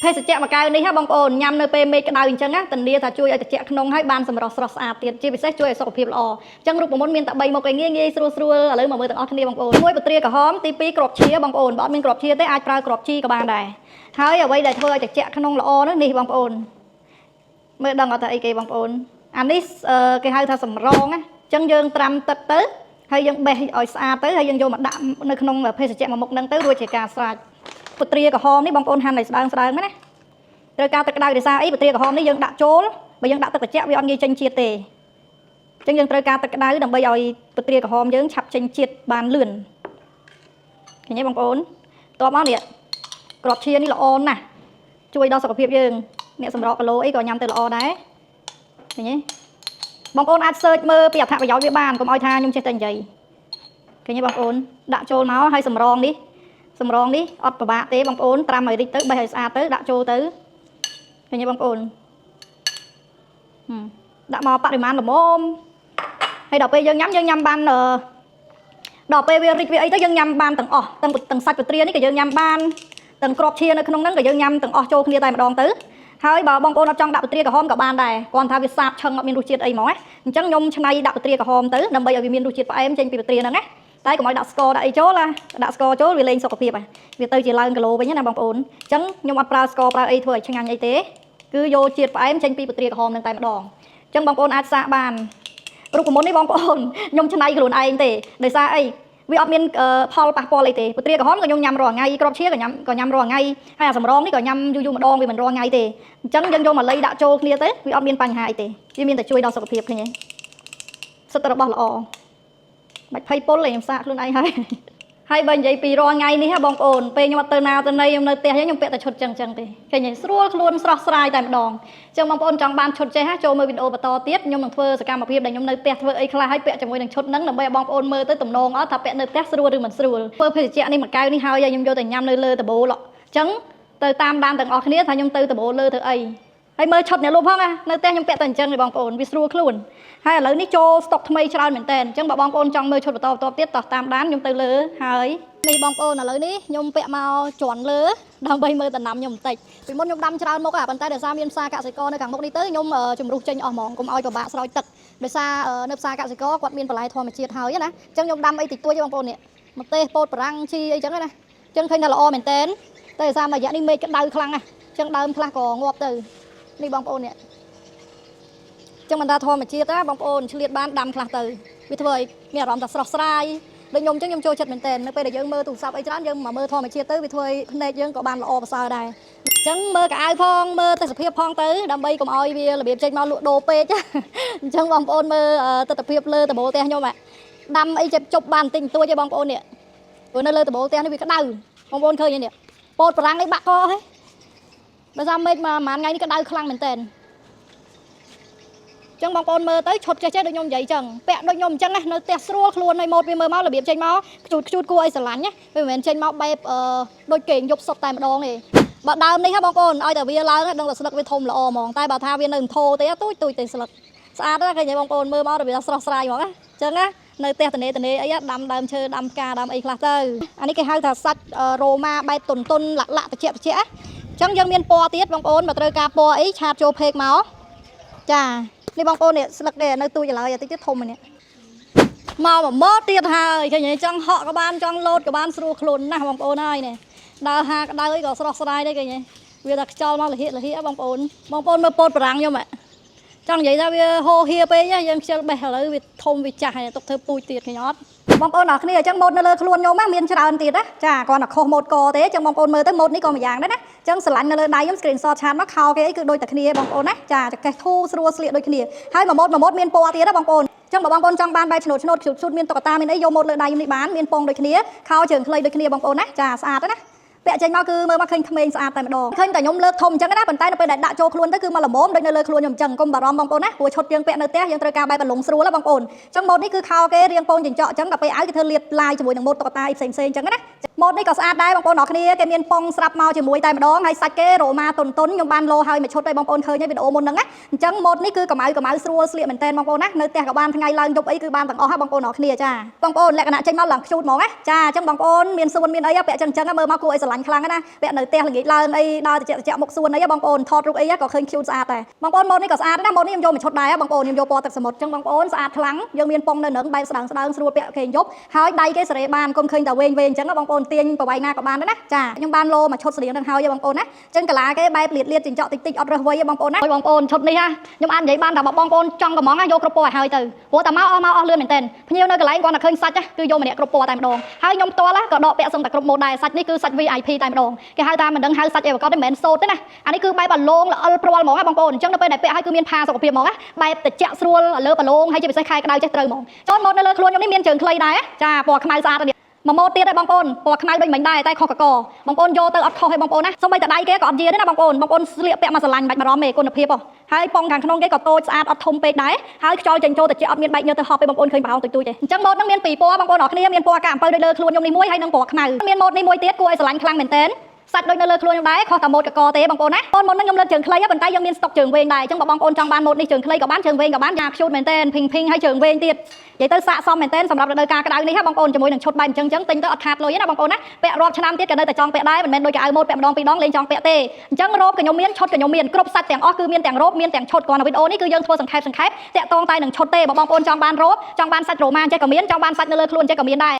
ភេសជ្ជៈមកកៅនេះហ៎បងប្អូនញ៉ាំនៅពេលមេឃក្តៅអញ្ចឹងណាធានាថាជួយឲ្យត្រជាក់ក្នុងហើយបានសម្រស់ស្រស់ស្អាតទៀតជាពិសេសជួយឲ្យសុខភាពល្អអញ្ចឹងរូបមន្តមានតែ3មុខឯងងាយស្រួលឥឡូវមកមើលទាំងអស់គ្នាបងប្អូន1ពត្រាក្រហមទី2គ្រាប់ឈាបងប្អូនបើអត់មានគ្រាប់ឈាទេអាចប្រើគ្រាប់ជីក៏បានដែរហើយអ្វីដែលធ្វើឲ្យត្រជាក់ក្នុងល្អនេះបងប្អូនមើលដឹងអត់ថាអីគេបងប្អូនអានេះគេហៅថាសម្រងណាអញ្ចឹងយើងត្រាំទឹកទៅហើយយើងបេះឲ្យស្អាតទៅហើយយើងយកមកដាក់នៅក្នុងភេសជ្ជៈមួយមុខហ្នឹងទៅរួចជាការស្រេចពត្រាក្រហមនេះបងប្អូនហាន់ឲ្យស្ដើងណាត្រូវការទឹកក្តៅដោយសារអីពត្រាក្រហមនេះយើងដាក់ចូលបើយើងដាក់ទឹកត្រជាក់វាអត់ងាយចេញជាតិទេអញ្ចឹងយើងត្រូវការទឹកក្តៅដើម្បីឲ្យពត្រាក្រហមយើងឆាប់ចេញជាតិបានលឿនឃើញទេបងប្អូនតបមកនេះគ្រាប់ឈានេះល្អណាស់ជួយដល់សុខភាពយើងអ្នកសម្រក់គីឡូអីក៏ញ៉ាំទៅល្អដែរឃើញទេបងប្អូនអាចសើចមើលពីអត្ថប្រយោជន៍វាបានកុំឲ្យថាខ្ញុំចេះតែនិយាយឃើញទេបងប្អូនដាក់ចូលមកហើយសម្រងនេះអត់ពិបាកទេបងប្អូនត្រាំឲ្យរីកទៅបេះឲ្យស្អាតទៅដាក់ចូលទៅឃើញទេបងប្អូនដាក់មកបរិមាណល្មមហើយដល់ពេលយើងញ៉ាំបានដល់ពេលវារីកវាអីទៅយើងញ៉ាំបានទាំងអស់ទាំងសាច់ពត្រានេះក៏យើងញ៉ាំបានទាំងគ្រាប់ឈានៅក្នុងហ្នឹងក៏យើងញ៉ាំទាំងអស់ចូលគ្នាតែម្ដងទៅហើយបើបងប្អូនអត់ចង់ដាក់ពត្រាក្រហមក៏បានដែរគ្រាន់ថាវាសាបឆឹងអត់មានរសជាតិអីហ្មងណាអញ្ចឹងខ្ញុំច្នៃដាក់ពត្រាក្រហមទៅដើម្បីឲ្យវាមានរសជាតិផ្អែមចេញពីពត្រាហ្នឹងណាតែកុំឲ្យដាក់ស្ករដាក់អីចូលណាដាក់ស្ករចូលវាលេងសុខភាពវាទៅជាឡើងគីឡូវិញណាបងប្អូនអញ្ចឹងខ្ញុំអត់ប្រើស្ករប្រើអីធ្វើឲ្យឆ្ងាញ់អីទេគឺយកជាតិផ្អែមចេញពីពត្រាក្រហមហ្នឹងតែម្ដងអញ្ចឹងបងប្អូនអាចសាកបានរូបមន្តនេះបងប្អូនខ្ញុំច្នៃខ្លួនឯងទេដោយសារអីវាអត់មានផលប៉ះពាល់អីទេពត្រាក្រហមក៏ខ្ញុំញ៉ាំរាល់ថ្ងៃគ្រាប់ឈាក៏ញ៉ាំរាល់ថ្ងៃហើយអាសម្រងនេះក៏ញ៉ាំយូរម្ដងវាមិនរាល់ថ្ងៃទេអញ្ចឹងយើងយកមកលៃដាក់ចូលគ្នាទៅវាអត់មានបញ្ហាអីទេវាមានតែជួយដល់សុខភាពឃើញទេសិតតែរបស់ល្អបាច់ភ័យពុលទេខ្ញុំសាកខ្លួនឯងហើយបើនិយាយពីរាល់ថ្ងៃនេះហ៎បងប្អូនពេលខ្ញុំអត់ទៅណាទៅណីខ្ញុំនៅផ្ទះខ្ញុំពាក់តែឈុតចឹងទេឃើញទេស្រួលខ្លួនស្រស់ស្រាយតែម្ដងអញ្ចឹងបងប្អូនចង់បានឈុតចេះចូលមើលវីដេអូបន្តទៀតខ្ញុំនឹងធ្វើសកម្មភាពដែលខ្ញុំនៅផ្ទះធ្វើអីខ្លះហើយពាក់ជាមួយនឹងឈុតហ្នឹងដើម្បីឲ្យបងប្អូនមើលទៅទំនងអត់ថាពាក់នៅផ្ទះស្រួលឬមិនស្រួលធ្វើភេសជ្ជៈនេះមួយកែវនេះហើយខ្ញុំយកទៅញ៉ាំនៅលើដបូលអញ្ចឹងទៅតាមដានទាំងអស់គ្នាថាខ្ញុំទៅដបូលលើធ្វើអីហើយមើលឈុតអ្នកលក់ផងណានៅផ្ទះខ្ញុំពាក់តែអញ្ចឹងទេបងប្អូនវាស្រួលខ្លួនហើយឥឡូវនេះចូលស្តុកថ្មីច្រើនមែនតើអញ្ចឹងបើបងប្អូនចង់មើលឈុតបន្តទៀតតោះតាមដានខ្ញុំទៅលើហើយនេះបងប្អូនឥឡូវនេះខ្ញុំពាក់មកជន់លើដើម្បីមើលដំណាំខ្ញុំបន្តិចពីមុនខ្ញុំដាំច្រើនមុខប៉ុន្តែដោយសារមានផ្សារកសិករនៅខាងមុខនេះទៅខ្ញុំជំរុះចេញអស់ហ្មងកុំឲ្យពិបាកស្រោចទឹកដោយសារនៅផ្សារកសិករគាត់មានបន្លែធម្មជាតិហើយណាអញ្ចឹងខ្ញុំដាំអីតិចតួចទេបងប្អូននេះម្ទេសពោតបារាំងជីអីចឹងណាអញ្ចឹងឃើញថាល្អមែនតើតែដោយសារមួយរយៈនេះមេឃក្តៅខ្លាំងណាស់អញ្ចឹងដើមខ្លះក៏ងាប់ទៅនេះបងប្អូននេះអញ្ចឹងមិនថាធម្មជាតិណាបងប្អូនឆ្លៀតបានដាំខ្លះទៅវាធ្វើឲ្យមានអារម្មណ៍ថាស្រស់ស្រាយដូចខ្ញុំអញ្ចឹងខ្ញុំចូលចិត្តមែនតើនៅពេលដែលយើងមើលទូរស័ព្ទអីច្រើនយើងមកមើលធម្មជាតិទៅវាធ្វើឲ្យភ្នែកយើងក៏បានល្អប្រសើរដែរអញ្ចឹងមើលកៅអៅផងមើលទេសភាពផងទៅដើម្បីកុំឲ្យវារបៀបចេញមកលក់ដូរពេកអញ្ចឹងបងប្អូនមើលទស្សនវិជ្ជាលើដបូលផ្ទះខ្ញុំដាំអីជប់បានបន្តិចបន្តួចទេបងប្អូននេះព្រោះនៅលើដបូលផ្ទះនេះវាក្តៅបងប្អូនឃើញនេះពោតបារាំងនេះបាក់កហ៎ដោយសារមេឃមួយថ្ងៃនេះក្តៅខ្លាំងមែនតើចឹងបងប្អូនមើលទៅឈុតចេះដូចខ្ញុំនិយាយចឹងពាក់ដូចខ្ញុំអញ្ចឹងណានៅផ្ទះស្រួលខ្លួនឲ្យម៉ូតវាមើលមករបៀបចេញមកខ្ជូតគួរឲ្យស្រឡាញ់ណាវាមិនមែនចេញមកបែបដូចគេយប់សុតតែម្ដងទេបើដើមនេះហ៎បងប្អូនឲ្យតែវាឡើងដឹងតែស្លឹកវាធំល្អហ្មងតែបើថាវានៅធោទេទូចទេស្លឹកស្អាតណាស់ឃើញទេបងប្អូនមើលមករបៀបស្រស់ស្រាយហ្មងណាអញ្ចឹងណានៅផ្ទះតនេអីដាំដើមឈើដាំផ្កាដាំអីខ្លះទៅអានេះគេហៅថាសាច់រ៉ូម៉ាបែបតុនលាក់ត្រជាក់អញ្ចឹងយើងមានពណ៌ទៀតបងប្អូនបើត្រូវការពណ៌អីឆាតចូលពេកមកចានេះបងប្អូននេះស្លឹកនេះនៅទូចឡើយតិចទៀតធំនេះមកម៉ូតទៀតហើយឃើញចង់ហក់ក៏បានចង់លោតក៏បានស្រួលខ្លួនណាស់បងប្អូនហើយនេះដើរហាក្តៅអីក៏ស្រស់ស្រាយដែរឃើញវាតែខ្យល់មកលហៀបងប្អូនមើលពោតបារាំងខ្ញុំចង់និយាយថាវាហូរហៀពេកយើងខ្ជិលបេះឥឡូវវាធំវាចាស់ហើយទុកធ្វើពូជទៀតឃើញអត់បងប្អូនអរគ្នាអញ្ចឹងម៉ូតនៅលើខ្លួនខ្ញុំមានច្រើនទៀតណាចាគ្រាន់តែខុសម៉ូតកទេអញ្ចឹងបងប្អូនមើលទៅម៉ូតនេះក៏មួយយ៉ាងដែរណាអញ្ចឹងស្រឡាញ់នៅលើដៃខ្ញុំ screenshot ឆាតមកខោគេអីគឺដូចតែគ្នាបងប្អូនណាចាចកេះធូរស្រួលស្លៀកដូចគ្នាហើយមួយម៉ូតមានពណ៌ទៀតណាបងប្អូនអញ្ចឹងបើបងប្អូនចង់បានបែបឆ្នូតមានតុក្កតាមានអីយកម៉ូតលើដៃខ្ញុំនេះបានមានពងដូចគ្នាខោជើងខ្លីដូចគ្នាបងប្អូនណាចាស្អាតណាពាក់ចេញមកគឺមើលមកឃើញក្មេងស្អាតតែម្ដងឃើញតែខ្ញុំលើកធំអញ្ចឹងណាប៉ុន្តែនៅពេលដែលដាក់ចូលខ្លួនទៅគឺមកល្មមដូចនៅលើខ្លួនខ្ញុំអញ្ចឹងកុំបារម្ភបងប្អូនណាព្រោះឈុតយើងពាក់នៅផ្ទះយើងត្រូវការបែបបលុងស្រួលណាបងប្អូនអញ្ចឹងម៉ូតនេះគឺខោគេរៀងពងចិញ្ចក់អញ្ចឹងដល់ពេលឲ្យគេធ្វើលាបឡាយជាមួយនឹងម៉ូតតុក្កតាផ្សេងអញ្ចឹងណាម៉ូតនេះក៏ស្អាតដែរបងប្អូនអរគ្នាគេមានពងស្រាប់មកជាមួយតែម្ដងហើយសាច់គេរ៉ូម៉ាតុនខ្ញុំបានលោហើយមួយឈុតហើយបងប្អូនឃើញហើយវីដេអូមុនហ្នឹងណាអញ្ចឹងម៉ូតនេះគឺកម្ៅស្រួលស្លៀកមែនតើបងប្អូនណានៅផ្ទះក៏បានថ្ងៃឡើងយប់អីគឺបានទាំងអស់ហ៎បងប្អូនអរគ្នាចាបងប្អូនលក្ខណៈចេញមកឡើងខ្ជូតហ្មងណាចាអញ្ចឹងបងប្អូនមានសួនមានអីពាក់អញ្ចឹងមើលមកគួរឲ្យស្រ ឡាញ់ខ្លាំងណាពាក់នៅផ្ទះល្ងាចឡើងអីដើរតិចមុខសួនអីបងប្អូនថតរូបអីក៏ឃើញ cute ស្អាតដែរបងប្អូនម៉ូតនេះក៏ស្អាតដែរណាម៉ូតនេះខ្ញុំយកមកឈុតដែរបងប្អូនខ្ញុំយកពណ៌ទឹកសមុទ្រអញ្ចឹងបងប្អូនស្អាតខ្លាំងយើងមានពងនៅនឹងបែបស្ដើងស្រួលពាក់គេយប់ហើយដៃគេសេរីបានកុំឃើញតែវែងអញ្ចឹងបងប្អូនទាញប្រវាយណាក៏បានដែរណាចាខ្ញុំបានលោមកឈុតស្រៀងនឹងហើយបងប្អូនណាអញ្ចឹងកាឡាគេបែបលៀតចិញ្ចក់តិចអត់រើសវៃបងប្អូនណាបងប្អូនឈុតនេះខ្ញុំអាចនិយាយបានថាបងប្អូនចង់កំងយកគ្រប់ពណ៌ឲ្យហើយទៅព្រោះតែមកអស់លឿនមែនទែនភ្ញៀវនៅកន្លែងគាត់តែឃើញសាច់គឺយកម្នាក់គ្រប់ពណ៌តែម្ដងហើយខ្ញុំផ្ទាល់ក៏ដកពាក់សឹងតែគ្រប់ម៉ូតដែរសាច់នេះគឺសាច់ VIP តែម្ដងគេហៅថាមិនដឹងហៅសាច់អីប្រកបទេមិនមែនសូត្រទេណាអានេះគឺបែបអាឡងល្អិលព្រាល់ហ្មងបងប្អូនអញ្ចឹងនៅពេលដែលពាក់ឲ្យគឺមានផាសុខភាពហ្មងណាបែបតិចស្រួលលើបឡងហើយជាពិសេសខែក្តៅចេះត្រូវហ្មងចូលម៉ូតនៅលើខ្លួនខ្ញុំនេះមានជើងខ្លីដែរចាពណ៌ខ្មៅស្អាតនេះមួយម៉ូតទៀតឯងបងប្អូនពណ៌ខ្មៅដូចមិញដែរតែខុសកកបងប្អូនយកទៅអត់ខុសទេបងប្អូនណាសូម្បីតែដៃគេក៏អត់យាទេណាបងប្អូនស្លៀកពាក់មកស្រឡាញ់បាច់បារម្ភទេគុណភាពហ៎ហើយប៉ងខាងក្នុងគេក៏តូចស្អាតអត់ធំពេកដែរហើយខ្យល់ចេញចូលទៅជាអត់មានបែកញើសទៅហប់ទេបងប្អូនឃើញប្រហោងទុយទេអញ្ចឹងម៉ូតហ្នឹងមានពីរពណ៌បងប្អូនអរគ្នាមានពណ៌កាអំពៅដូចលើខ្លួនខ្ញុំនេះមួយហើយនិងពណ៌ខ្មៅមានម៉ូតនេះមួយទៀតគួរឲ្យស្រឡាញ់ខ្លាំងមែនទែនសាច់ដូចនៅលើខ្លួនខ្ញុំដែរខុសតែម៉ូតកកទេបងប្អូនណាម៉ូតហ្នឹងខ្ញុំលើកជើងខ្លីប៉ុន្តែយើងមានស្តុកជើងវែងដែរអញ្ចឹងបងប្អូនចង់បានម៉ូតនេះជើងខ្លីក៏បានជើងវែងក៏បានយ៉ាខ្ជូតមែនទែនភីងហើយជើងវែងទៀតនិយាយទៅស័ក្តិសមមែនទែនសម្រាប់រដូវកាលក្តៅនេះបងប្អូនជាមួយនឹងឈុតបែបអញ្ចឹងទិញទៅអត់ខាតលុយទេណាបងប្អូនណាពាក់រាប់ឆ្នាំទៀតក៏នៅតែចង់ពាក់ដែរមិនមែនដូចកៅអៅម៉ូតពាក់ម្ដងពីរដងលេងចង់ពាក់ទេអញ្ចឹងរ៉ូបក៏ខ្ញុំមានឈុតក៏ខ្ញុំមានគ្រប់សាច់ទាំងអស់គឺមានទាំងរ៉ូបមានទាំងឈុតគ្រាន់តែវីដេអូនេះគឺយើងធ្វើសង្ខេបតាក់តងតែនឹងឈុតទេបងប្អូនចង់បានរ៉ូបចង់បានសាច់រ៉ូម៉ាចេះក៏មានចង់បានសាច់នៅលើខ្លួនចេះក៏មានដែរ